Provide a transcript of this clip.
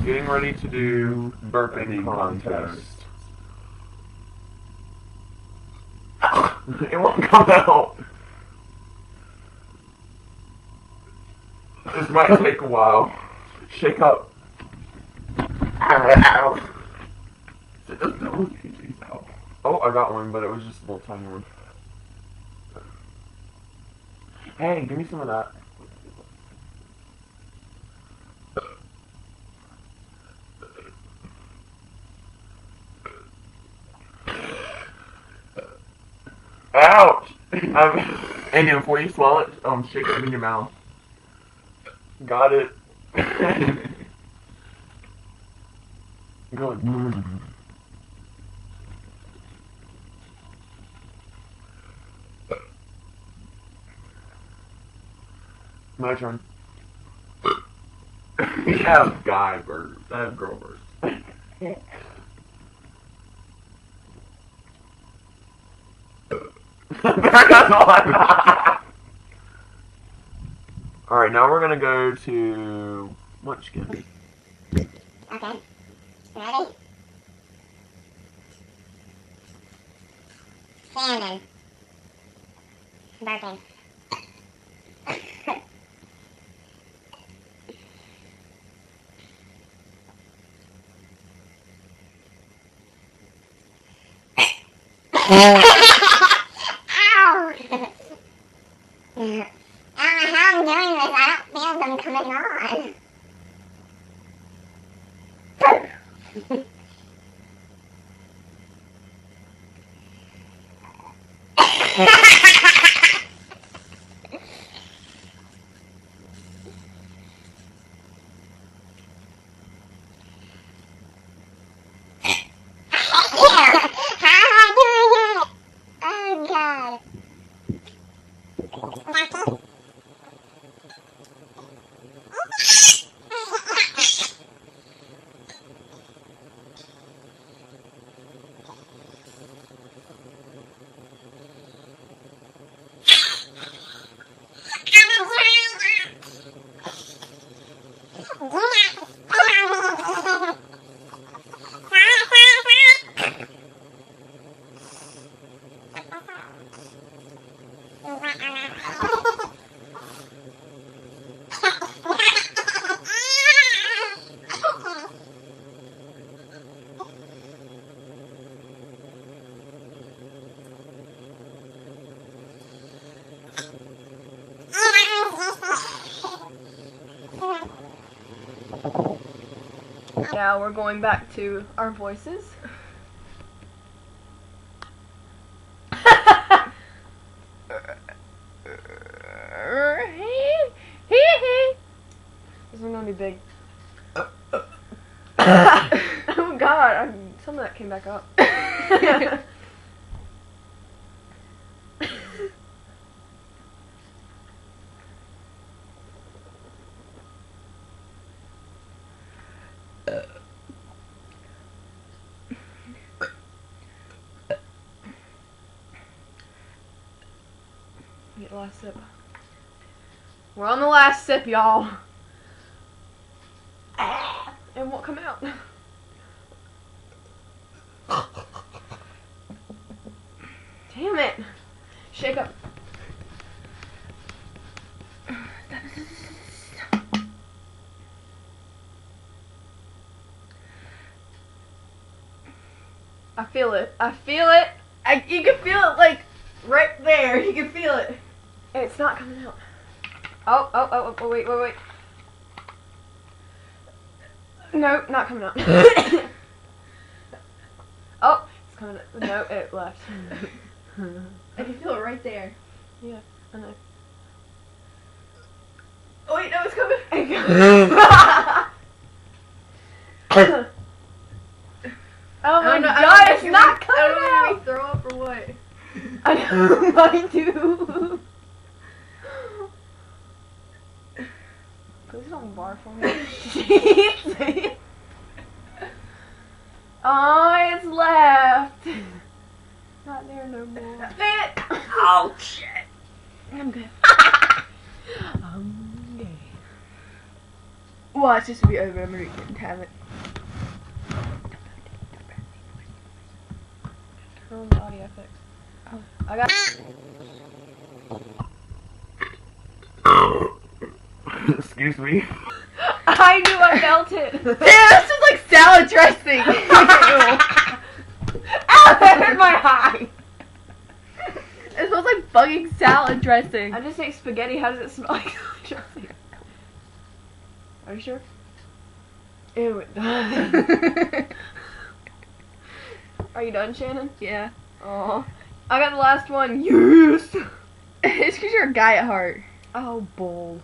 Getting ready to do burping contest. It won't come out. This might take a while. Shake up. Oh, I got one, but it was just a little tiny one. Hey, give me some of that. Ouch! And then before you swallow it, shake it in your mouth. Got it. Go. My turn. You have guy burps. I have girl burps. Alright, now we're gonna go to Munchkin. Okay. Ready? Shannon. Burping. Ow! I don't know how I'm doing this. I don't feel them coming on. Now we're going back to our voices. This one's gonna be big. Oh god, some of that came back up. Get the last sip. We're on the last sip, y'all. It won't come out. Damn it. Shake up. I feel it. I feel it. You can feel it like right there. You can feel it. And it's not coming out. Oh, wait. No, not coming out. Oh, it's coming out. No, it left. I can feel it right there. Yeah, I know. Oh wait, no, it's coming. Oh my god, it's not coming out. I don't know if out. we throw up or what. I know, mine too. Please don't barf on me. Oh, it's left. Not there no more. That's it. Oh shit. I'm good. I'm gay. What? wants this to be over, I'm gonna have it. Turn on the audio effects. Oh, I got. Excuse me. I knew I felt it. Damn, this is like salad dressing. Ow, that hurt my eye. It smells like fucking salad dressing. I just ate spaghetti. How does it smell like salad dressing? Are you sure? Ew, it does. Are you done, Shannon? Yeah. Oh, I got the last one. Yes. It's because you're a guy at heart. Oh, bold.